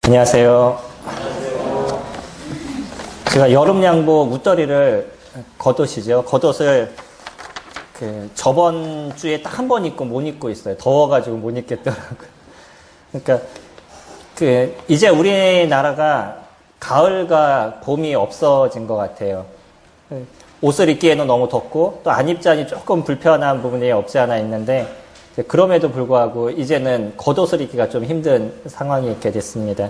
안녕하세요. 제가 여름 양복 웃더리를 겉옷이죠. 겉옷을 저번 주에 딱 한 번 입고 못 입고 있어요. 더워가지고 못 입겠더라고요. 그러니까 이제 우리나라가 가을과 봄이 없어진 것 같아요. 옷을 입기에는 너무 덥고 또 안 입자니 조금 불편한 부분이 없지 않아 있는데 그럼에도 불구하고 이제는 겉옷을 입기가 좀 힘든 상황이 있게 됐습니다.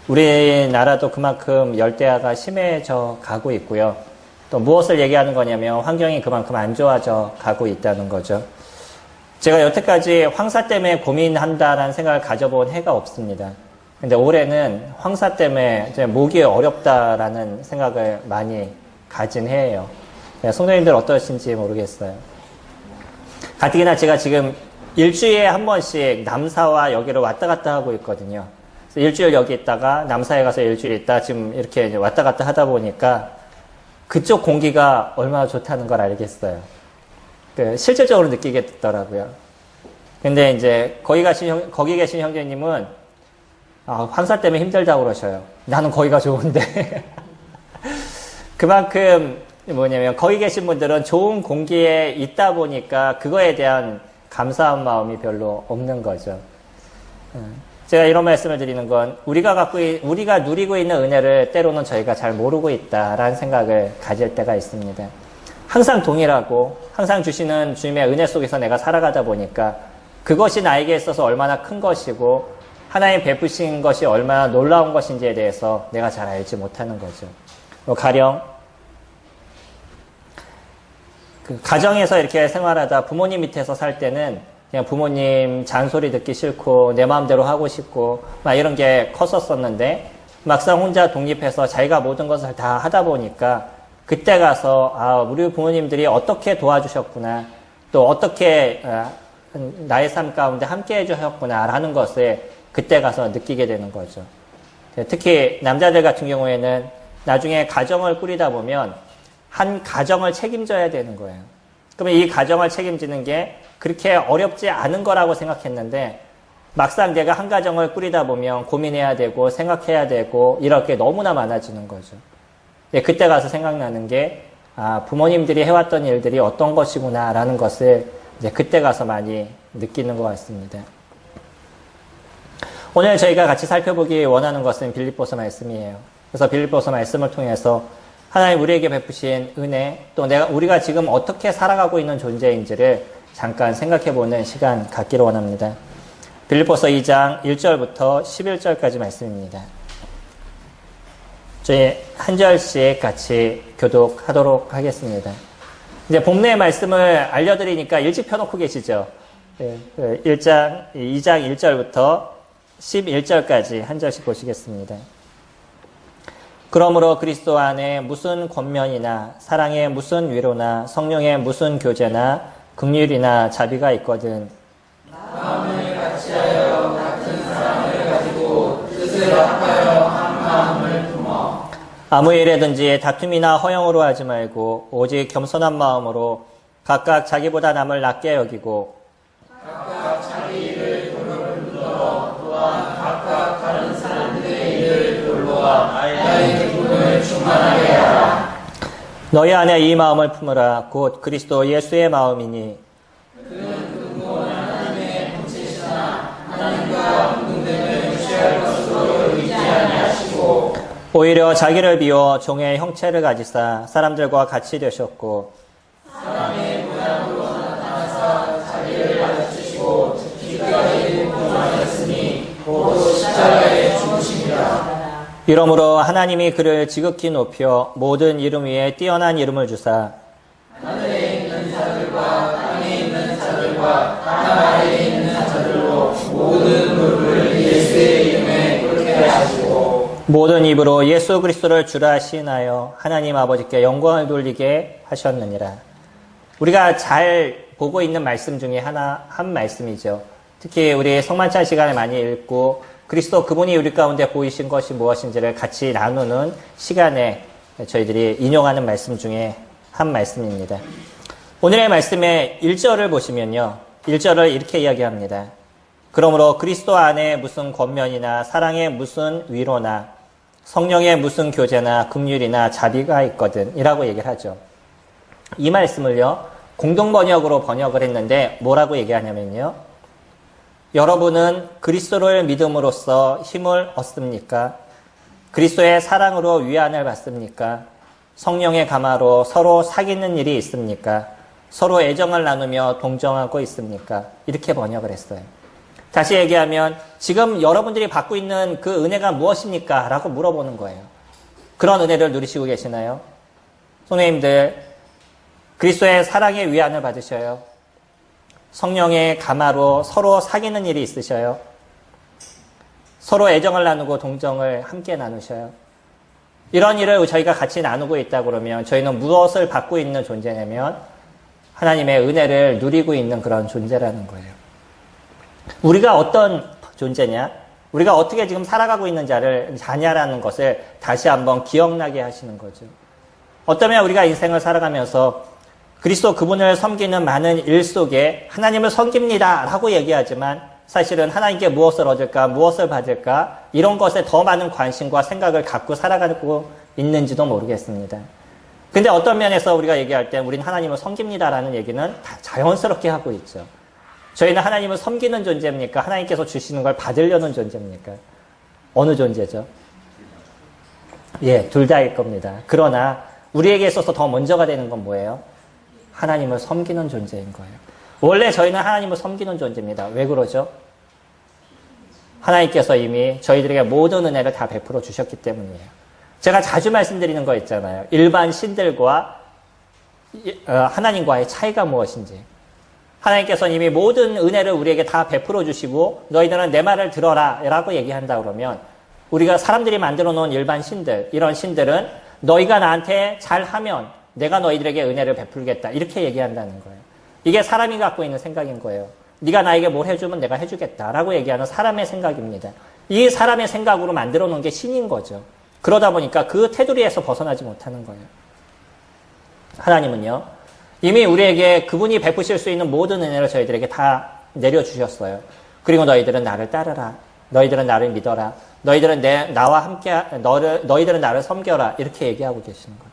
우리나라도 그만큼 열대야가 심해져 가고 있고요. 또 무엇을 얘기하는 거냐면 환경이 그만큼 안 좋아져 가고 있다는 거죠. 제가 여태까지 황사 때문에 고민한다라는 생각을 가져본 해가 없습니다. 근데 올해는 황사 때문에 이제 모기 어렵다라는 생각을 많이 가진 해예요. 성도님들 어떠신지 모르겠어요. 가뜩이나 제가 지금 일주일에 한 번씩 남사와 여기를 왔다 갔다 하고 있거든요. 그래서 일주일 여기 있다가 남사에 가서 일주일 있다 지금 이렇게 이제 왔다 갔다 하다 보니까 그쪽 공기가 얼마나 좋다는 걸 알겠어요. 실질적으로 느끼게 됐더라고요. 근데 이제 거기 계신 형제님은 황사 때문에 힘들다고 그러셔요. 나는 거기가 좋은데. 그만큼 뭐냐면 거기 계신 분들은 좋은 공기에 있다 보니까 그거에 대한 감사한 마음이 별로 없는 거죠. 제가 이런 말씀을 드리는 건 우리가 누리고 있는 은혜를 때로는 저희가 잘 모르고 있다라는 생각을 가질 때가 있습니다. 항상 동일하고 항상 주시는 주님의 은혜 속에서 내가 살아가다 보니까 그것이 나에게 있어서 얼마나 큰 것이고 하나님 베푸신 것이 얼마나 놀라운 것인지에 대해서 내가 잘 알지 못하는 거죠. 가령 가정에서 이렇게 생활하다 부모님 밑에서 살 때는 그냥 부모님 잔소리 듣기 싫고 내 마음대로 하고 싶고 막 이런 게 컸었었는데 막상 혼자 독립해서 자기가 모든 것을 다 하다 보니까 그때 가서 우리 부모님들이 어떻게 도와주셨구나 또 어떻게 나의 삶 가운데 함께 해주셨구나 라는 것을 그때 가서 느끼게 되는 거죠. 특히 남자들 같은 경우에는 나중에 가정을 꾸리다 보면 한 가정을 책임져야 되는 거예요. 그러면 이 가정을 책임지는 게 그렇게 어렵지 않은 거라고 생각했는데 막상 내가 한 가정을 꾸리다 보면 고민해야 되고 생각해야 되고 이렇게 너무나 많아지는 거죠. 그때 가서 생각나는 게 부모님들이 해왔던 일들이 어떤 것이구나 라는 것을 이제 그때 가서 많이 느끼는 것 같습니다. 오늘 저희가 같이 살펴보기 원하는 것은 빌립보서 말씀이에요. 그래서 빌립보서 말씀을 통해서 하나님 우리에게 베푸신 은혜, 또 우리가 지금 어떻게 살아가고 있는 존재인지를 잠깐 생각해보는 시간 갖기를 원합니다. 빌립보서 2장 1절부터 11절까지 말씀입니다. 저희 한 절씩 같이 교독하도록 하겠습니다. 이제 본문의 말씀을 알려드리니까 일찍 펴놓고 계시죠? 2장 1절부터 11절까지 한 절씩 보시겠습니다. 그러므로 그리스도 안에 무슨 권면이나 사랑의 무슨 위로나 성령의 무슨 교제나 긍휼이나 자비가 있거든 마음을 같이하여 같은 사랑을 가지고 뜻을 합하여 한 마음을 품어 아무 일에든지 다툼이나 허영으로 하지 말고 오직 겸손한 마음으로 각각 자기보다 남을 낮게 여기고 각각 자기 일을 돌로 또한 각각 다른 사람들의 일을 돌로와 나의 기쁨을 충만하게 하라. 너희 안에 이 마음을 품으라. 곧 그리스도 예수의 마음이니 그는 근본 하나님의 본체시나 하나님과 동등됨을 취할 것으로 여기지 아니하시고 오히려 자기를 비워 종의 형체를 가지사 사람들과 같이 되셨고 사람의 모양으로 나타나사 자기를 낮추시고 죽기까지 공하셨으니 곧 십자가에 죽으심이라. 이러므로 하나님이 그를 지극히 높여 모든 이름 위에 뛰어난 이름을 주사 하늘에 있는 자들과 땅에 있는 자들과 땅 아래에 있는 자들로 모든 무릎을 예수의 이름에 꿇게 하시고 모든 입으로 예수 그리스도를 주라 시인하여 하나님 아버지께 영광을 돌리게 하셨느니라. 우리가 잘 보고 있는 말씀 중에 한 말씀이죠. 특히 우리 성만찬 시간에 많이 읽고 그리스도 그분이 우리 가운데 보이신 것이 무엇인지를 같이 나누는 시간에 저희들이 인용하는 말씀 중에 한 말씀입니다. 오늘의 말씀의 1절을 보시면요. 1절을 이렇게 이야기합니다. 그러므로 그리스도 안에 무슨 권면이나 사랑의 무슨 위로나 성령의 무슨 교제나 긍휼이나 자비가 있거든 이라고 얘기를 하죠. 이 말씀을요, 공동번역으로 번역을 했는데 뭐라고 얘기하냐면요. 여러분은 그리스도를 믿음으로써 힘을 얻습니까? 그리스도의 사랑으로 위안을 받습니까? 성령의 감화로 서로 사귀는 일이 있습니까? 서로 애정을 나누며 동정하고 있습니까? 이렇게 번역을 했어요. 다시 얘기하면 지금 여러분들이 받고 있는 그 은혜가 무엇입니까? 라고 물어보는 거예요. 그런 은혜를 누리시고 계시나요? 선생님들, 그리스도의 사랑의 위안을 받으셔요? 성령의 감화로 서로 사귀는 일이 있으셔요? 서로 애정을 나누고 동정을 함께 나누셔요? 이런 일을 저희가 같이 나누고 있다 그러면 저희는 무엇을 받고 있는 존재냐면 하나님의 은혜를 누리고 있는 그런 존재라는 거예요. 우리가 어떤 존재냐? 우리가 어떻게 지금 살아가고 있는 자냐라는 것을 다시 한번 기억나게 하시는 거죠. 어쩌면 우리가 인생을 살아가면서 그리스도 그분을 섬기는 많은 일 속에 하나님을 섬깁니다 라고 얘기하지만 사실은 하나님께 무엇을 얻을까, 무엇을 받을까 이런 것에 더 많은 관심과 생각을 갖고 살아가고 있는지도 모르겠습니다. 근데 어떤 면에서 우리가 얘기할 때 우리는 하나님을 섬깁니다라는 얘기는 다 자연스럽게 하고 있죠. 저희는 하나님을 섬기는 존재입니까? 하나님께서 주시는 걸 받으려는 존재입니까? 어느 존재죠? 예, 둘 다일 겁니다. 그러나 우리에게 있어서 더 먼저가 되는 건 뭐예요? 하나님을 섬기는 존재인 거예요. 원래 저희는 하나님을 섬기는 존재입니다. 왜 그러죠? 하나님께서 이미 저희들에게 모든 은혜를 다 베풀어 주셨기 때문이에요. 제가 자주 말씀드리는 거 있잖아요. 일반 신들과 하나님과의 차이가 무엇인지. 하나님께서는 이미 모든 은혜를 우리에게 다 베풀어 주시고 너희들은 내 말을 들어라 라고 얘기한다 그러면 우리가 사람들이 만들어 놓은 일반 신들, 이런 신들은 너희가 나한테 잘하면 내가 너희들에게 은혜를 베풀겠다 이렇게 얘기한다는 거예요. 이게 사람이 갖고 있는 생각인 거예요. 네가 나에게 뭘 해주면 내가 해주겠다라고 얘기하는 사람의 생각입니다. 이 사람의 생각으로 만들어 놓은 게 신인 거죠. 그러다 보니까 그 테두리에서 벗어나지 못하는 거예요. 하나님은요, 이미 우리에게 그분이 베푸실 수 있는 모든 은혜를 저희들에게 다 내려주셨어요. 그리고 너희들은 나를 따르라. 너희들은 나를 믿어라. 너희들은 나와 함께, 너희들은 나를 섬겨라. 이렇게 얘기하고 계시는 거죠.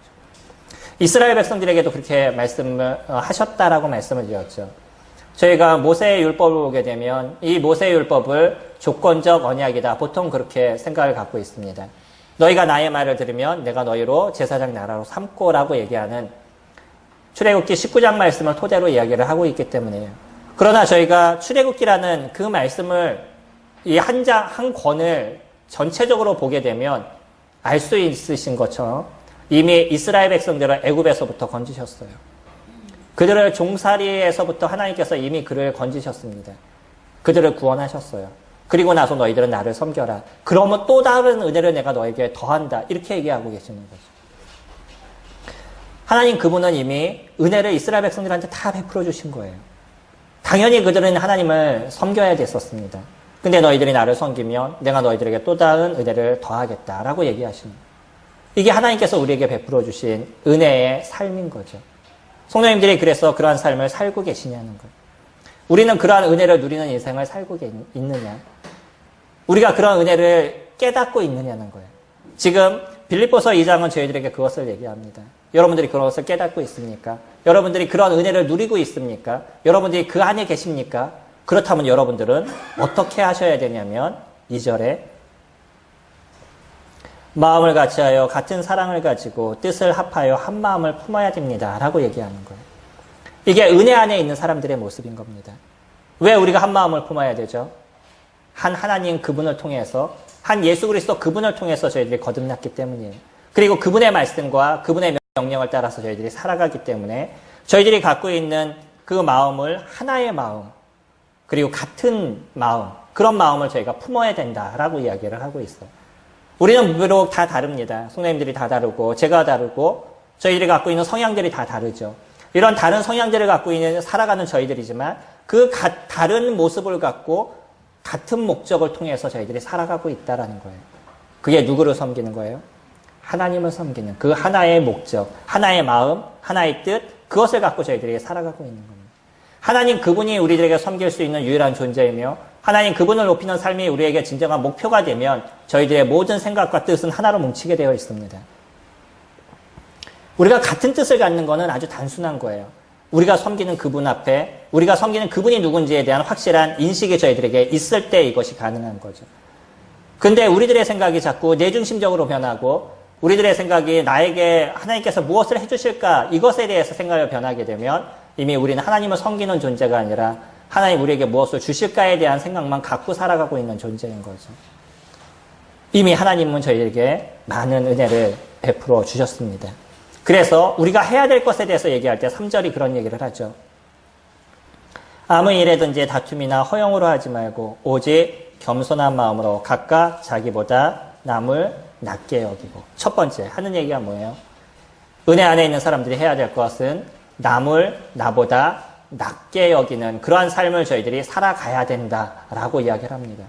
이스라엘 백성들에게도 그렇게 말씀을 하셨다라고 말씀을 드렸죠. 저희가 모세의 율법을 보게 되면 이 모세의 율법을 조건적 언약이다. 보통 그렇게 생각을 갖고 있습니다. 너희가 나의 말을 들으면 내가 너희로 제사장 나라로 삼고라고 얘기하는 출애굽기 19장 말씀을 토대로 이야기를 하고 있기 때문이에요. 그러나 저희가 출애굽기라는 그 말씀을 이 한 권을 전체적으로 보게 되면 알 수 있으신 것처럼 이미 이스라엘 백성들을 애굽에서부터 건지셨어요. 그들을 종살이에서부터 하나님께서 이미 그를 건지셨습니다. 그들을 구원하셨어요. 그리고 나서 너희들은 나를 섬겨라. 그러면 또 다른 은혜를 내가 너에게 더한다. 이렇게 얘기하고 계시는 거죠. 하나님 그분은 이미 은혜를 이스라엘 백성들한테 다 베풀어 주신 거예요. 당연히 그들은 하나님을 섬겨야 됐었습니다. 근데 너희들이 나를 섬기면 내가 너희들에게 또 다른 은혜를 더하겠다라고 얘기하시는 거예요. 이게 하나님께서 우리에게 베풀어 주신 은혜의 삶인 거죠. 성도님들이 그래서 그러한 삶을 살고 계시냐는 거예요. 우리는 그러한 은혜를 누리는 인생을 살고 있느냐. 우리가 그러한 은혜를 깨닫고 있느냐는 거예요. 지금 빌립보서 2장은 저희들에게 그것을 얘기합니다. 여러분들이 그것을 깨닫고 있습니까? 여러분들이 그런 은혜를 누리고 있습니까? 여러분들이 그 안에 계십니까? 그렇다면 여러분들은 어떻게 하셔야 되냐면 2절에 마음을 같이하여 같은 사랑을 가지고 뜻을 합하여 한 마음을 품어야 됩니다. 라고 얘기하는 거예요. 이게 은혜 안에 있는 사람들의 모습인 겁니다. 왜 우리가 한 마음을 품어야 되죠? 한 하나님 그분을 통해서, 한 예수 그리스도 그분을 통해서 저희들이 거듭났기 때문이에요. 그리고 그분의 말씀과 그분의 명령을 따라서 저희들이 살아가기 때문에 저희들이 갖고 있는 그 마음을 하나의 마음, 그리고 같은 마음, 그런 마음을 저희가 품어야 된다라고 이야기를 하고 있어요. 우리는 비록 다 다릅니다. 성도님들이 다 다르고 제가 다르고 저희들이 갖고 있는 성향들이 다 다르죠. 이런 다른 성향들을 갖고 있는 살아가는 저희들이지만 그 다른 모습을 갖고 같은 목적을 통해서 저희들이 살아가고 있다라는 거예요. 그게 누구를 섬기는 거예요? 하나님을 섬기는 그 하나의 목적, 하나의 마음, 하나의 뜻, 그것을 갖고 저희들이 살아가고 있는 겁니다. 하나님 그분이 우리들에게 섬길 수 있는 유일한 존재이며 하나님 그분을 높이는 삶이 우리에게 진정한 목표가 되면 저희들의 모든 생각과 뜻은 하나로 뭉치게 되어 있습니다. 우리가 같은 뜻을 갖는 것은 아주 단순한 거예요. 우리가 섬기는 그분 앞에 우리가 섬기는 그분이 누군지에 대한 확실한 인식이 저희들에게 있을 때 이것이 가능한 거죠. 근데 우리들의 생각이 자꾸 내중심적으로 변하고 우리들의 생각이 나에게 하나님께서 무엇을 해주실까 이것에 대해서 생각을 변하게 되면 이미 우리는 하나님을 섬기는 존재가 아니라 하나님 우리에게 무엇을 주실까에 대한 생각만 갖고 살아가고 있는 존재인 거죠. 이미 하나님은 저희에게 많은 은혜를 베풀어 주셨습니다. 그래서 우리가 해야 될 것에 대해서 얘기할 때 3절이 그런 얘기를 하죠. 아무 일에든지 다툼이나 허용으로 하지 말고 오직 겸손한 마음으로 각각 자기보다 남을 낮게 여기고. 첫 번째 하는 얘기가 뭐예요? 은혜 안에 있는 사람들이 해야 될 것은 남을 나보다 낮게 여기는 그러한 삶을 저희들이 살아가야 된다라고 이야기를 합니다.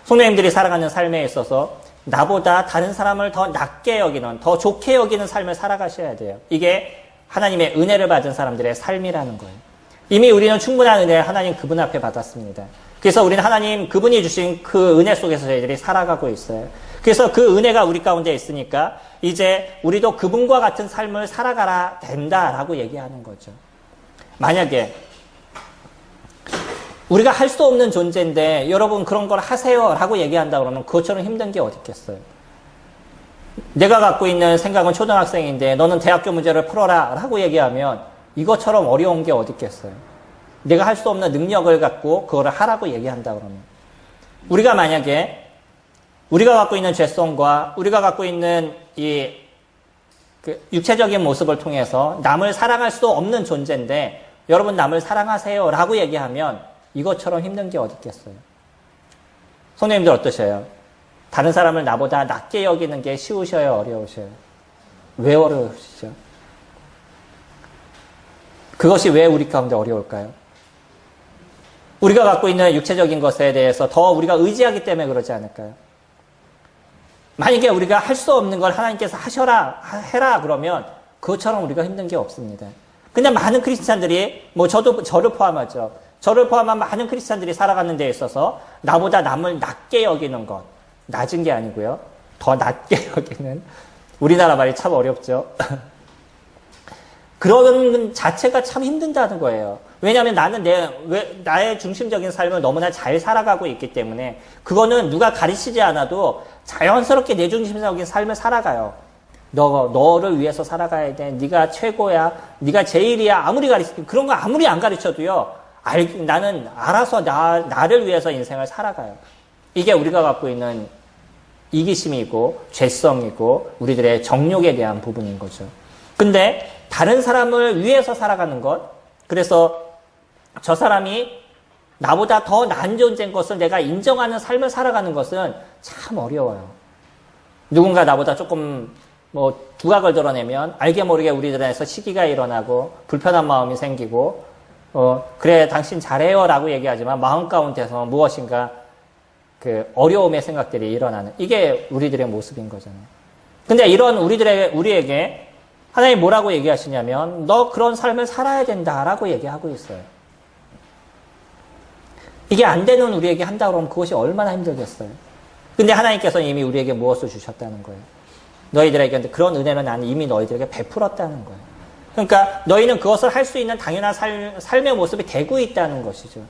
성도님들이 살아가는 삶에 있어서 나보다 다른 사람을 더 낮게 여기는, 더 좋게 여기는 삶을 살아가셔야 돼요. 이게 하나님의 은혜를 받은 사람들의 삶이라는 거예요. 이미 우리는 충분한 은혜 하나님 그분 앞에 받았습니다. 그래서 우리는 하나님 그분이 주신 그 은혜 속에서 저희들이 살아가고 있어요. 그래서 그 은혜가 우리 가운데 있으니까 이제 우리도 그분과 같은 삶을 살아가야 된다라고 얘기하는 거죠. 만약에 우리가 할 수 없는 존재인데 여러분 그런 걸 하세요 라고 얘기한다 그러면 그것처럼 힘든 게 어디 있겠어요. 내가 갖고 있는 생각은 초등학생인데 너는 대학교 문제를 풀어라 라고 얘기하면 이것처럼 어려운 게 어디 있겠어요. 내가 할 수 없는 능력을 갖고 그거를 하라고 얘기한다 그러면 우리가 만약에 우리가 갖고 있는 죄성과 우리가 갖고 있는 이 육체적인 모습을 통해서 남을 사랑할 수 없는 존재인데 여러분 남을 사랑하세요 라고 얘기하면 이것처럼 힘든 게 어디 있겠어요. 성도님들 어떠셔요? 다른 사람을 나보다 낮게 여기는 게 쉬우셔요? 어려우셔요? 왜 어려우시죠? 그것이 왜 우리 가운데 어려울까요? 우리가 갖고 있는 육체적인 것에 대해서 더 우리가 의지하기 때문에 그러지 않을까요? 만약에 우리가 할 수 없는 걸 하나님께서 하셔라, 해라 그러면 그것처럼 우리가 힘든 게 없습니다. 근데 많은 크리스찬들이 저를 포함하죠. 저를 포함한 많은 크리스찬들이 살아가는 데 있어서 나보다 남을 낮게 여기는 것, 낮은 게 아니고요. 더 낮게 여기는 우리나라 말이 참 어렵죠. 그런 자체가 참 힘든다는 거예요. 왜냐하면 나는 나의 중심적인 삶을 너무나 잘 살아가고 있기 때문에 그거는 누가 가르치지 않아도 자연스럽게 내 중심적인 삶을 살아가요. 너를 위해서 살아가야 돼. 네가 최고야. 네가 제일이야. 아무리 그런 거 아무리 안 가르쳐도요. 나는 알아서 나를 위해서 인생을 살아가요. 이게 우리가 갖고 있는 이기심이고 죄성이고 우리들의 정욕에 대한 부분인 거죠. 근데 다른 사람을 위해서 살아가는 것, 그래서 저 사람이 나보다 더 나은 존재인 것을 내가 인정하는 삶을 살아가는 것은 참 어려워요. 누군가 나보다 조금 두각을 드러내면 알게 모르게 우리들에서 시기가 일어나고 불편한 마음이 생기고 그래 당신 잘해요 라고 얘기하지만 마음 가운데서 무엇인가 그 어려움의 생각들이 일어나는 이게 우리들의 모습인 거잖아요. 근데 이런 우리에게 하나님 뭐라고 얘기하시냐면 너 그런 삶을 살아야 된다라고 얘기하고 있어요. 이게 안 되는 우리에게 한다 그러면 그것이 얼마나 힘들겠어요. 근데 하나님께서는 이미 우리에게 무엇을 주셨다는 거예요. 너희들에게 그런 은혜는 나는 이미 너희들에게 베풀었다는 거예요. 그러니까 너희는 그것을 할 수 있는 당연한 삶의 모습이 되고 있다는 것이죠.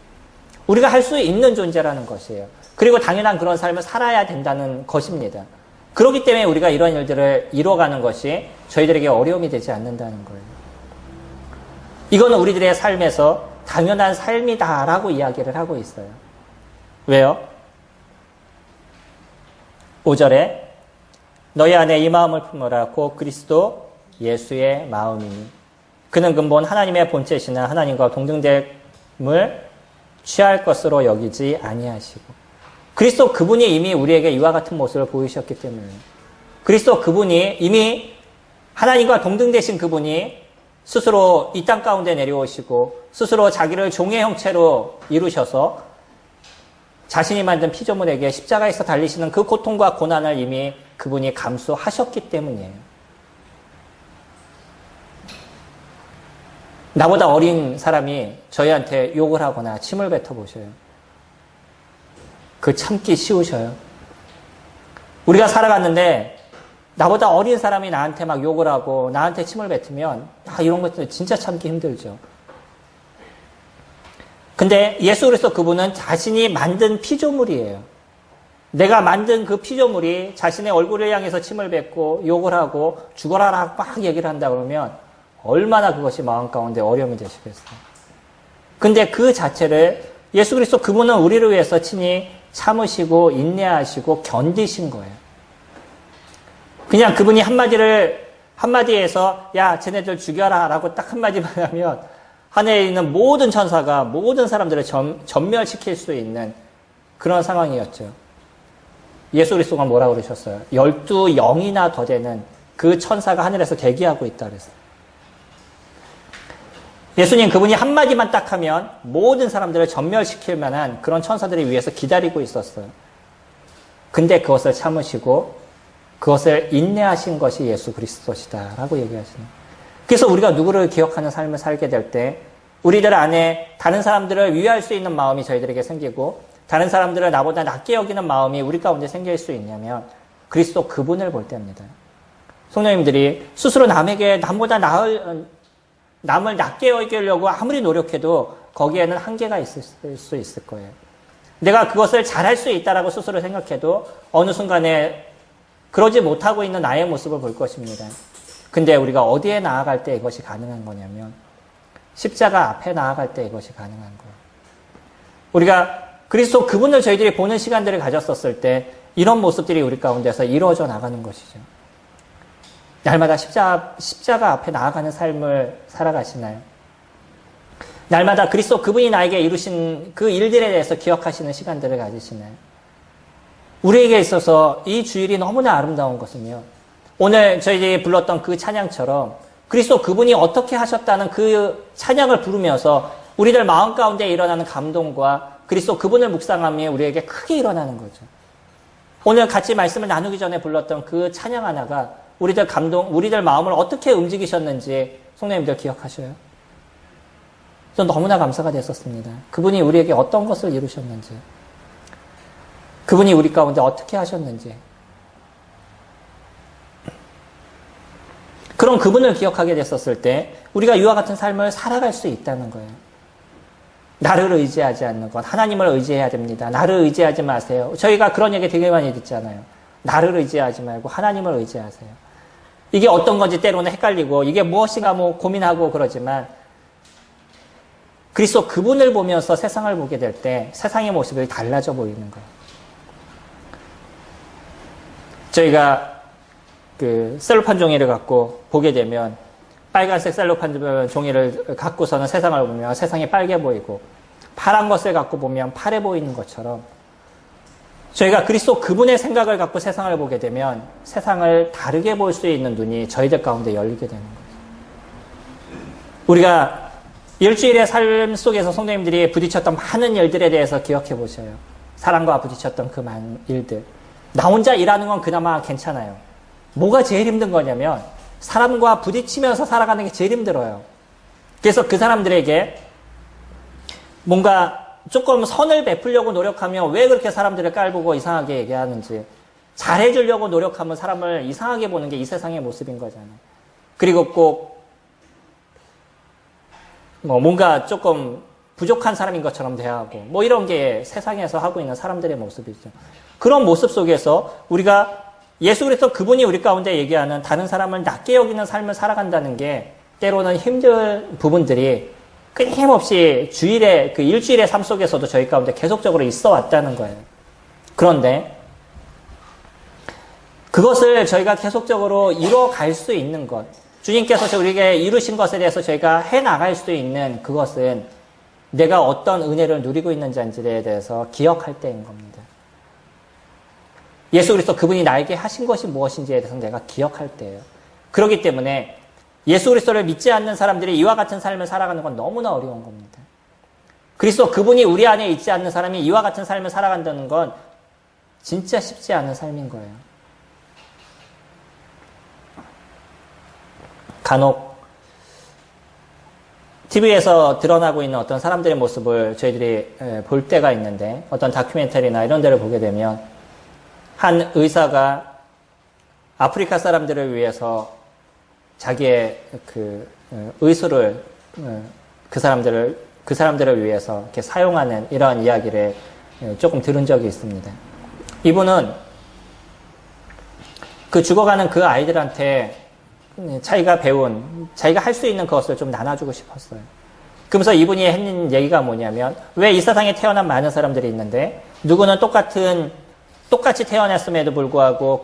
우리가 할 수 있는 존재라는 것이에요. 그리고 당연한 그런 삶을 살아야 된다는 것입니다. 그렇기 때문에 우리가 이런 일들을 이뤄가는 것이 저희들에게 어려움이 되지 않는다는 거예요. 이거는 우리들의 삶에서 당연한 삶이다라고 이야기를 하고 있어요. 왜요? 5절에 너희 안에 이 마음을 품어라. 곧 그리스도 예수의 마음이니 그는 근본 하나님의 본체시나 하나님과 동등됨을 취할 것으로 여기지 아니하시고 그리스도 그분이 이미 우리에게 이와 같은 모습을 보이셨기 때문에 그리스도 그분이 이미 하나님과 동등되신 그분이 스스로 이 땅 가운데 내려오시고 스스로 자기를 종의 형체로 이루셔서 자신이 만든 피조물에게 십자가에서 달리시는 그 고통과 고난을 이미 그분이 감수하셨기 때문이에요. 나보다 어린 사람이 저희한테 욕을 하거나 침을 뱉어보셔요. 그 참기 쉬우셔요. 우리가 살아갔는데 나보다 어린 사람이 나한테 막 욕을 하고 나한테 침을 뱉으면 이런 것들 진짜 참기 힘들죠. 근데 예수 그리스도 그분은 자신이 만든 피조물이에요. 내가 만든 그 피조물이 자신의 얼굴을 향해서 침을 뱉고 욕을 하고 죽어라라고 막 얘기를 한다 그러면 얼마나 그것이 마음 가운데 어려움이 되시겠어요. 근데 그 자체를 예수 그리스도 그분은 우리를 위해서 친히 참으시고 인내하시고 견디신 거예요. 그냥 그분이 한마디에서 야 쟤네들 죽여라 라고 딱 한마디만 하면 하늘에 있는 모든 천사가 모든 사람들을 전멸시킬 수 있는 그런 상황이었죠. 예수 그리스도가 뭐라고 그러셨어요? 12영이나 더 되는 그 천사가 하늘에서 대기하고 있다 그랬어요. 예수님 그분이 한마디만 딱 하면 모든 사람들을 전멸시킬 만한 그런 천사들이 위해서 기다리고 있었어요. 근데 그것을 참으시고 그것을 인내하신 것이 예수 그리스도시다라고 얘기하시는 거예요. 그래서 우리가 누구를 기억하는 삶을 살게 될 때 우리들 안에 다른 사람들을 위할 수 있는 마음이 저희들에게 생기고 다른 사람들을 나보다 낮게 여기는 마음이 우리 가운데 생길 수 있냐면 그리스도 그분을 볼 때입니다. 성도님들이 스스로 남에게 남을 낮게 여기려고 아무리 노력해도 거기에는 한계가 있을 수 있을 거예요. 내가 그것을 잘할 수 있다라고 스스로 생각해도 어느 순간에 그러지 못하고 있는 나의 모습을 볼 것입니다. 근데 우리가 어디에 나아갈 때 이것이 가능한 거냐면 십자가 앞에 나아갈 때 이것이 가능한 거예요. 우리가 그리스도 그분을 저희들이 보는 시간들을 가졌었을 때 이런 모습들이 우리 가운데서 이루어져 나가는 것이죠. 날마다 십자가 앞에 나아가는 삶을 살아가시나요? 날마다 그리스도 그분이 나에게 이루신 그 일들에 대해서 기억하시는 시간들을 가지시나요? 우리에게 있어서 이 주일이 너무나 아름다운 것은요. 오늘 저희들이 불렀던 그 찬양처럼 그리스도 그분이 어떻게 하셨다는 그 찬양을 부르면서 우리들 마음 가운데 일어나는 감동과 그리스도 그분을 묵상함이 우리에게 크게 일어나는 거죠. 오늘 같이 말씀을 나누기 전에 불렀던 그 찬양 하나가 우리들 마음을 어떻게 움직이셨는지 성도님들 기억하셔요? 전 너무나 감사가 됐었습니다. 그분이 우리에게 어떤 것을 이루셨는지, 그분이 우리 가운데 어떻게 하셨는지, 그런 그분을 기억하게 됐었을 때 우리가 이와 같은 삶을 살아갈 수 있다는 거예요. 나를 의지하지 않는 것, 하나님을 의지해야 됩니다. 나를 의지하지 마세요. 저희가 그런 얘기 되게 많이 듣잖아요. 나를 의지하지 말고 하나님을 의지하세요. 이게 어떤 건지 때로는 헷갈리고 이게 무엇인가 고민하고 그러지만 그리스도 그분을 보면서 세상을 보게 될 때 세상의 모습이 달라져 보이는 거예요. 저희가 그 셀로판 종이를 갖고 보게 되면 빨간색 셀로판 종이를 갖고서는 세상을 보면 세상이 빨개 보이고 파란 것을 갖고 보면 파래 보이는 것처럼 저희가 그리스도 그분의 생각을 갖고 세상을 보게 되면 세상을 다르게 볼 수 있는 눈이 저희들 가운데 열리게 되는 거죠. 우리가 일주일의 삶 속에서 성도님들이 부딪혔던 많은 일들에 대해서 기억해 보셔요. 사람과 부딪혔던 그 많은 일들. 나 혼자 일하는 건 그나마 괜찮아요. 뭐가 제일 힘든 거냐면 사람과 부딪히면서 살아가는 게 제일 힘들어요. 그래서 그 사람들에게 뭔가 조금 선을 베풀려고 노력하면 왜 그렇게 사람들을 깔보고 이상하게 얘기하는지, 잘해주려고 노력하면 사람을 이상하게 보는 게 이 세상의 모습인 거잖아요. 그리고 꼭 뭔가 조금 부족한 사람인 것처럼 대하고 이런 게 세상에서 하고 있는 사람들의 모습이죠. 그런 모습 속에서 우리가 예수 그리스도 그분이 우리 가운데 얘기하는 다른 사람을 낮게 여기는 삶을 살아간다는 게 때로는 힘든 부분들이 끊임없이 그 일주일의 삶 속에서도 저희 가운데 계속적으로 있어 왔다는 거예요. 그런데 그것을 저희가 계속적으로 이뤄갈 수 있는 것, 주님께서 우리에게 이루신 것에 대해서 저희가 해나갈 수 있는 그것은 내가 어떤 은혜를 누리고 있는지에 대해서 기억할 때인 겁니다. 예수 그리스도 그분이 나에게 하신 것이 무엇인지에 대해서 내가 기억할 때예요. 그렇기 때문에 예수 그리스도를 믿지 않는 사람들이 이와 같은 삶을 살아가는 건 너무나 어려운 겁니다. 그리스도 그분이 우리 안에 있지 않는 사람이 이와 같은 삶을 살아간다는 건 진짜 쉽지 않은 삶인 거예요. 간혹 TV에서 드러나고 있는 어떤 사람들의 모습을 저희들이 볼 때가 있는데, 어떤 다큐멘터리나 이런 데를 보게 되면 한 의사가 아프리카 사람들을 위해서 자기의 그 의술을 그 사람들을 위해서 이렇게 사용하는 이러한 이야기를 조금 들은 적이 있습니다. 이분은 그 죽어가는 그 아이들한테 자기가 할 수 있는 것을 좀 나눠주고 싶었어요. 그러면서 이분이 했는 얘기가 뭐냐면, 왜 이 세상에 태어난 많은 사람들이 있는데, 누구는 똑같이 태어났음에도 불구하고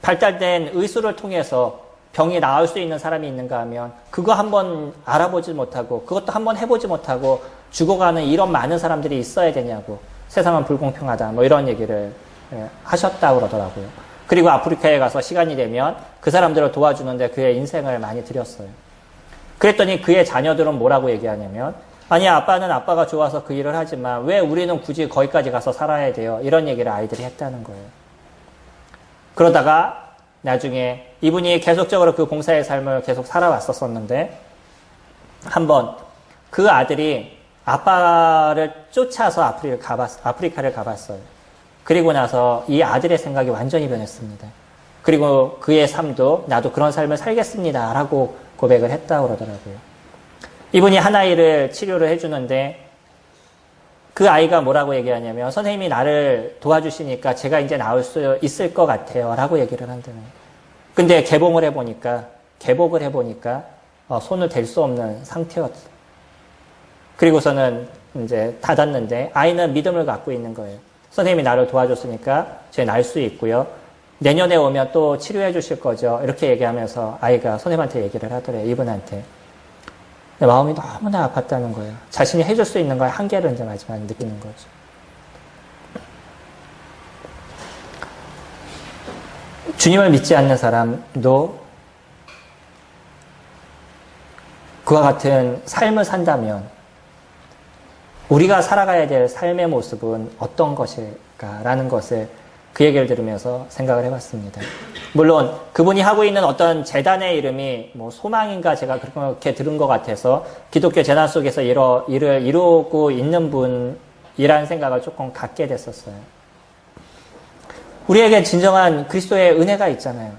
발달된 의술을 통해서 병이 나을 수 있는 사람이 있는가 하면, 그거 한번 알아보지 못하고, 그것도 한번 해보지 못하고, 죽어가는 이런 많은 사람들이 있어야 되냐고, 세상은 불공평하다, 뭐 이런 얘기를 하셨다고 그러더라고요. 그리고 아프리카에 가서 시간이 되면 그 사람들을 도와주는데 그의 인생을 많이 들였어요. 그랬더니 그의 자녀들은 뭐라고 얘기하냐면, 아니, 아빠는 아빠가 좋아서 그 일을 하지만 왜 우리는 굳이 거기까지 가서 살아야 돼요? 이런 얘기를 아이들이 했다는 거예요. 그러다가 나중에 이분이 계속적으로 그 봉사의 삶을 계속 살아왔었는데, 한번 그 아들이 아빠를 쫓아서 아프리카를 가봤어요. 그리고 나서 이 아들의 생각이 완전히 변했습니다. 그리고 그의 삶도 나도 그런 삶을 살겠습니다 라고 고백을 했다고 그러더라고요. 이분이 한 아이를 치료를 해주는데, 그 아이가 뭐라고 얘기하냐면, 선생님이 나를 도와주시니까 제가 이제 나을 수 있을 것 같아요 라고 얘기를 한다는 거예요. 근데 개복을 해보니까 손을 댈 수 없는 상태였어요. 그리고서는 이제 닫았는데, 아이는 믿음을 갖고 있는 거예요. 선생님이 나를 도와줬으니까 제가 날 수 있고요. 내년에 오면 또 치료해 주실 거죠. 이렇게 얘기하면서 아이가 선생님한테 얘기를 하더래요. 이분한테. 마음이 너무나 아팠다는 거예요. 자신이 해줄 수 있는 거에 한계를 이제 마지막에 느끼는 거죠. 주님을 믿지 않는 사람도 그와 같은 삶을 산다면 우리가 살아가야 될 삶의 모습은 어떤 것일까라는 것을 그 얘기를 들으면서 생각을 해봤습니다. 물론 그분이 하고 있는 어떤 재단의 이름이 뭐 소망인가 제가 그렇게 들은 것 같아서 기독교 재단 속에서 일을 이루고 있는 분이라는 생각을 조금 갖게 됐었어요. 우리에게 진정한 그리스도의 은혜가 있잖아요.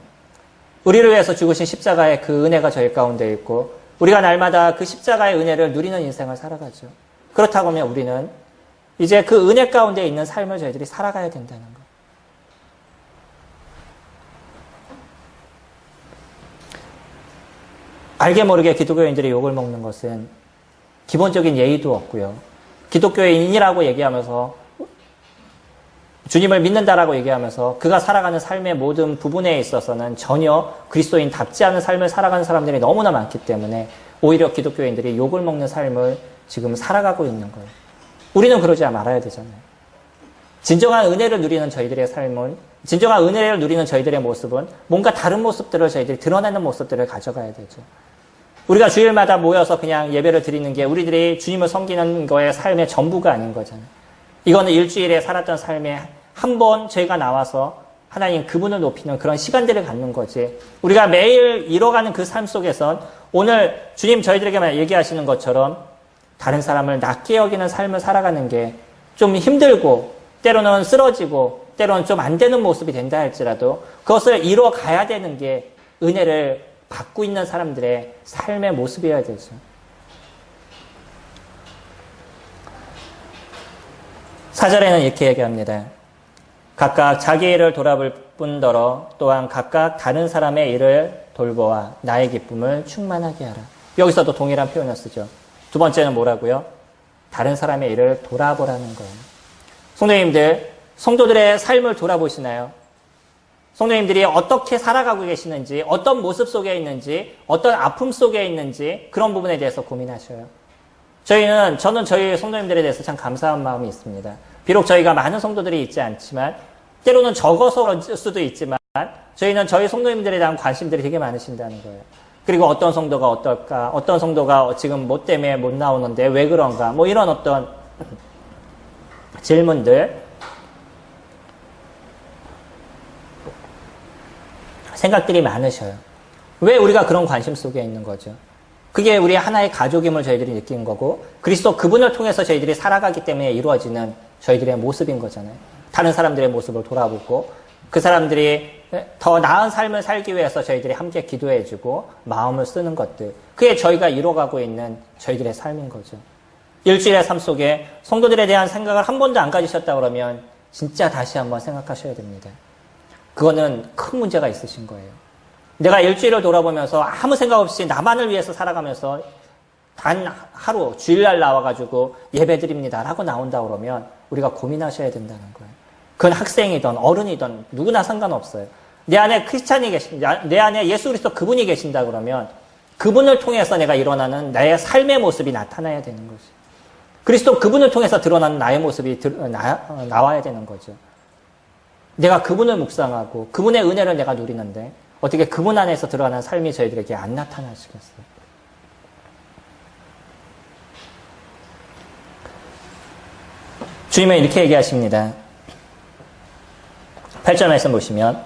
우리를 위해서 죽으신 십자가의 그 은혜가 저희 가운데 있고, 우리가 날마다 그 십자가의 은혜를 누리는 인생을 살아가죠. 그렇다고 하면 우리는 이제 그 은혜 가운데 있는 삶을 저희들이 살아가야 된다는 것. 알게 모르게 기독교인들이 욕을 먹는 것은 기본적인 예의도 없고요. 기독교인이라고 얘기하면서, 주님을 믿는다라고 얘기하면서 그가 살아가는 삶의 모든 부분에 있어서는 전혀 그리스도인답지 않은 삶을 살아가는 사람들이 너무나 많기 때문에 오히려 기독교인들이 욕을 먹는 삶을 지금 살아가고 있는 거예요. 우리는 그러지 말아야 되잖아요. 진정한 은혜를 누리는 저희들의 삶은, 진정한 은혜를 누리는 저희들의 모습은 뭔가 다른 모습들을 저희들이 드러내는 모습들을 가져가야 되죠. 우리가 주일마다 모여서 그냥 예배를 드리는 게 우리들이 주님을 섬기는 거의 삶의 전부가 아닌 거잖아요. 이거는 일주일에 살았던 삶에 한 번 저희가 나와서 하나님 그분을 높이는 그런 시간들을 갖는 거지. 우리가 매일 이뤄가는 그 삶 속에선 오늘 주님 저희들에게만 얘기하시는 것처럼 다른 사람을 낮게 여기는 삶을 살아가는 게 좀 힘들고, 때로는 쓰러지고, 때로는 좀 안 되는 모습이 된다 할지라도 그것을 이뤄가야 되는 게 은혜를 받고 있는 사람들의 삶의 모습이어야 되죠. 사절에는 이렇게 얘기합니다. 각각 자기 일을 돌아볼 뿐더러 또한 각각 다른 사람의 일을 돌보아 나의 기쁨을 충만하게 하라. 여기서도 동일한 표현을 쓰죠. 두 번째는 뭐라고요? 다른 사람의 일을 돌아보라는 거예요. 성도님들, 성도들의 삶을 돌아보시나요? 성도님들이 어떻게 살아가고 계시는지, 어떤 모습 속에 있는지, 어떤 아픔 속에 있는지 그런 부분에 대해서 고민하셔요. 저는 저희 성도님들에 대해서 참 감사한 마음이 있습니다. 비록 저희가 많은 성도들이 있지 않지만, 때로는 적어서 그럴 수도 있지만, 저희는 저희 성도님들에 대한 관심들이 되게 많으신다는 거예요. 그리고 어떤 성도가 어떨까, 어떤 성도가 지금 뭐 때문에 못 나오는데 왜 그런가, 뭐 이런 어떤 질문들, 생각들이 많으셔요. 왜 우리가 그런 관심 속에 있는 거죠? 그게 우리 하나의 가족임을 저희들이 느낀 거고 그리스도 그분을 통해서 저희들이 살아가기 때문에 이루어지는 저희들의 모습인 거잖아요. 다른 사람들의 모습을 돌아보고 그 사람들이 더 나은 삶을 살기 위해서 저희들이 함께 기도해주고 마음을 쓰는 것들. 그게 저희가 이뤄가고 있는 저희들의 삶인 거죠. 일주일의 삶 속에 성도들에 대한 생각을 한 번도 안 가지셨다 그러면 진짜 다시 한번 생각하셔야 됩니다. 그거는 큰 문제가 있으신 거예요. 내가 일주일을 돌아보면서 아무 생각 없이 나만을 위해서 살아가면서 단 하루 주일날 나와가지고 예배드립니다라고 나온다 그러면 우리가 고민하셔야 된다는 거예요. 그건 학생이든 어른이든 누구나 상관없어요. 내 안에 크리스찬이 계신다, 내 안에 예수 그리스도 그분이 계신다 그러면 그분을 통해서 내가 일어나는 나의 삶의 모습이 나타나야 되는 거죠. 그리스도 그분을 통해서 드러나는 나의 모습이 나와야 되는 거죠. 내가 그분을 묵상하고 그분의 은혜를 내가 누리는데 어떻게 그분 안에서 드러나는 삶이 저희들에게 안 나타나시겠어요? 주님은 이렇게 얘기하십니다. 8절 말씀 보시면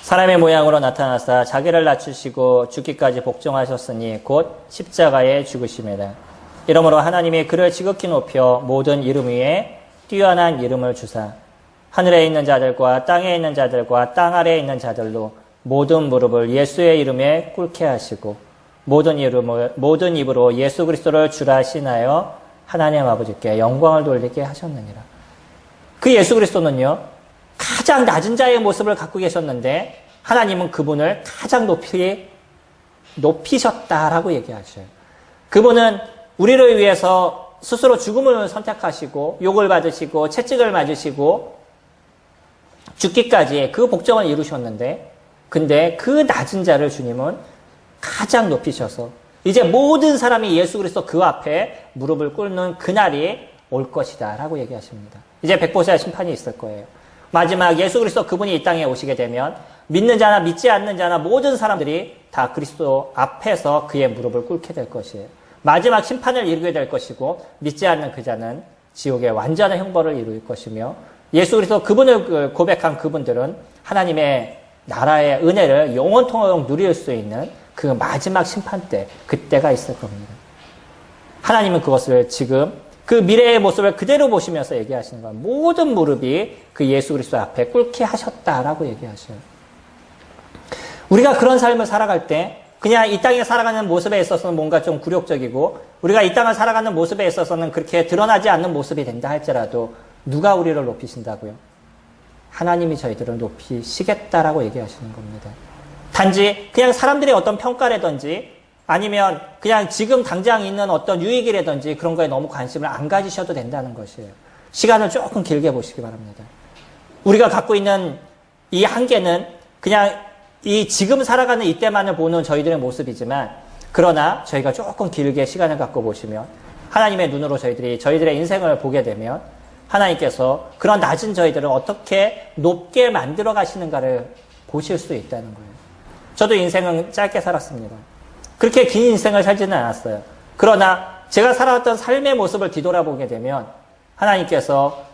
사람의 모양으로 나타나사 자기를 낮추시고 죽기까지 복종하셨으니 곧 십자가에 죽으심이라. 이러므로 하나님이 그를 지극히 높여 모든 이름 위에 뛰어난 이름을 주사 하늘에 있는 자들과 땅에 있는 자들과 땅 아래에 있는 자들로 모든 무릎을 예수의 이름에 꿇게 하시고 모든 입으로 예수 그리스도를 주라 신하여 하나님 아버지께 영광을 돌리게 하셨느니라. 그 예수 그리스도는요, 가장 낮은 자의 모습을 갖고 계셨는데 하나님은 그분을 가장 높이셨다라고 얘기하셔요. 그분은 우리를 위해서 스스로 죽음을 선택하시고 욕을 받으시고 채찍을 맞으시고 죽기까지 그 복종을 이루셨는데 근데 그 낮은 자를 주님은 가장 높이셔서 이제 모든 사람이 예수 그리스도 그 앞에 무릎을 꿇는 그날이 올 것이다 라고 얘기하십니다. 이제 백보자 심판이 있을 거예요. 마지막 예수 그리스도 그분이 이 땅에 오시게 되면 믿는 자나 믿지 않는 자나 모든 사람들이 다 그리스도 앞에서 그의 무릎을 꿇게 될 것이에요. 마지막 심판을 이루게 될 것이고 믿지 않는 그 자는 지옥의 완전한 형벌을 이룰 것이며 예수 그리스도 그분을 고백한 그분들은 하나님의 나라의 은혜를 영원토록 누릴 수 있는 그 마지막 심판 때 그때가 있을 겁니다. 하나님은 그것을 지금 그 미래의 모습을 그대로 보시면서 얘기하시는 거예요. 모든 무릎이 그 예수 그리스도 앞에 꿇게 하셨다라고 얘기하셔요. 우리가 그런 삶을 살아갈 때 그냥 이 땅에 살아가는 모습에 있어서는 뭔가 좀 굴욕적이고 우리가 이 땅을 살아가는 모습에 있어서는 그렇게 드러나지 않는 모습이 된다 할지라도 누가 우리를 높이신다고요? 하나님이 저희들을 높이시겠다라고 얘기하시는 겁니다. 단지 그냥 사람들의 어떤 평가라든지 아니면 그냥 지금 당장 있는 어떤 유익이라든지 그런 거에 너무 관심을 안 가지셔도 된다는 것이에요. 시간을 조금 길게 보시기 바랍니다. 우리가 갖고 있는 이 한계는 그냥 이 지금 살아가는 이때만을 보는 저희들의 모습이지만 그러나 저희가 조금 길게 시간을 갖고 보시면 하나님의 눈으로 저희들의 인생을 보게 되면 하나님께서 그런 낮은 저희들을 어떻게 높게 만들어 가시는가를 보실 수 있다는 거예요. 저도 인생은 짧게 살았습니다. 그렇게 긴 인생을 살지는 않았어요. 그러나 제가 살아왔던 삶의 모습을 뒤돌아보게 되면 하나님께서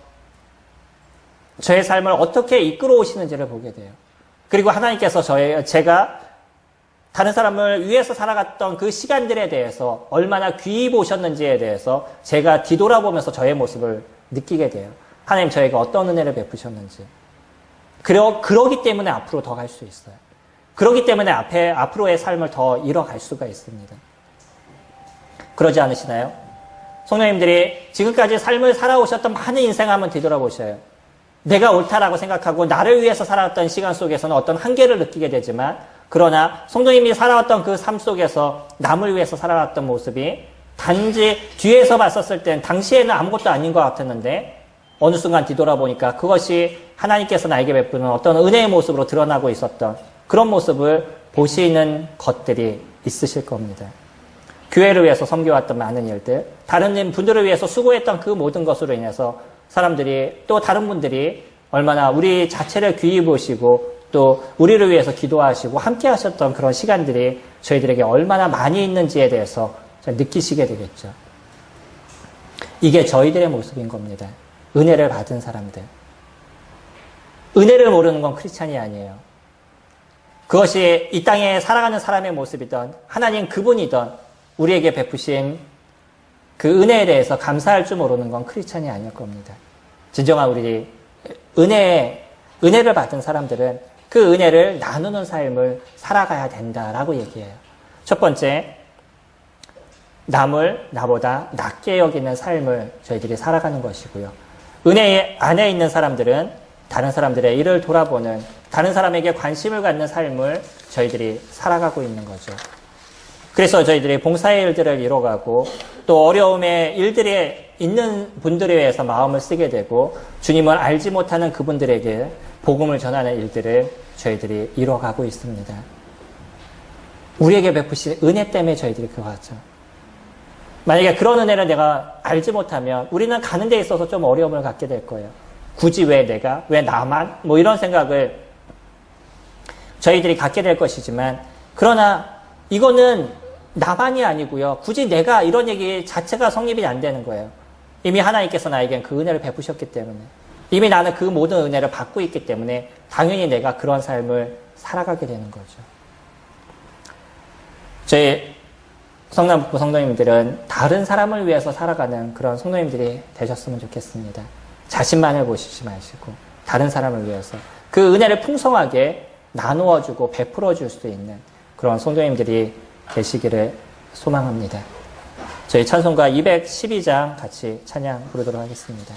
저의 삶을 어떻게 이끌어 오시는지를 보게 돼요. 그리고 하나님께서 제가 다른 사람을 위해서 살아갔던 그 시간들에 대해서 얼마나 귀히 보셨는지에 대해서 제가 뒤돌아보면서 저의 모습을 느끼게 돼요. 하나님 저에게 어떤 은혜를 베푸셨는지. 그러기 때문에 앞으로 더 갈 수 있어요. 그러기 때문에 앞으로의 삶을 더 이뤄갈 수가 있습니다. 그러지 않으시나요? 성도님들이 지금까지 삶을 살아오셨던 많은 인생 한번 뒤돌아보셔요. 내가 옳다라고 생각하고 나를 위해서 살아왔던 시간 속에서는 어떤 한계를 느끼게 되지만 그러나 성도님이 살아왔던 그 삶 속에서 남을 위해서 살아왔던 모습이 단지 뒤에서 봤었을 땐 당시에는 아무것도 아닌 것 같았는데 어느 순간 뒤돌아보니까 그것이 하나님께서 나에게 베푸는 어떤 은혜의 모습으로 드러나고 있었던 그런 모습을 보시는 것들이 있으실 겁니다. 교회를 위해서 섬겨왔던 많은 일들, 다른 분들을 위해서 수고했던 그 모든 것으로 인해서 사람들이 또 다른 분들이 얼마나 우리 자체를 귀히 보시고 또 우리를 위해서 기도하시고 함께 하셨던 그런 시간들이 저희들에게 얼마나 많이 있는지에 대해서 느끼시게 되겠죠. 이게 저희들의 모습인 겁니다. 은혜를 받은 사람들. 은혜를 모르는 건 크리스찬이 아니에요. 그것이 이 땅에 살아가는 사람의 모습이든 하나님 그분이든 우리에게 베푸신 그 은혜에 대해서 감사할 줄 모르는 건 크리스찬이 아닐 겁니다. 진정한 우리 은혜를 받은 사람들은 그 은혜를 나누는 삶을 살아가야 된다라고 얘기해요. 첫 번째, 남을 나보다 낮게 여기는 삶을 저희들이 살아가는 것이고요. 은혜 안에 있는 사람들은 다른 사람들의 일을 돌아보는, 다른 사람에게 관심을 갖는 삶을 저희들이 살아가고 있는 거죠. 그래서 저희들이 봉사의 일들을 이뤄가고 또 어려움의 일들에 있는 분들에 의해서 마음을 쓰게 되고 주님을 알지 못하는 그분들에게 복음을 전하는 일들을 저희들이 이뤄가고 있습니다. 우리에게 베푸신 은혜 때문에 저희들이 그거 하죠. 만약에 그런 은혜를 내가 알지 못하면 우리는 가는 데 있어서 좀 어려움을 갖게 될 거예요. 굳이 왜 내가, 왜 나만, 뭐 이런 생각을 저희들이 갖게 될 것이지만, 그러나 이거는 나만이 아니고요. 굳이 내가 이런 얘기 자체가 성립이 안 되는 거예요. 이미 하나님께서 나에겐 그 은혜를 베푸셨기 때문에, 이미 나는 그 모든 은혜를 받고 있기 때문에 당연히 내가 그런 삶을 살아가게 되는 거죠. 저희 성남북부 성도님들은 다른 사람을 위해서 살아가는 그런 성도님들이 되셨으면 좋겠습니다. 자신만을 보시지 마시고 다른 사람을 위해서 그 은혜를 풍성하게 나누어주고 베풀어줄 수 있는 그런 성도님들이 되시기를 소망합니다. 저희 찬송가 212장 같이 찬양 부르도록 하겠습니다.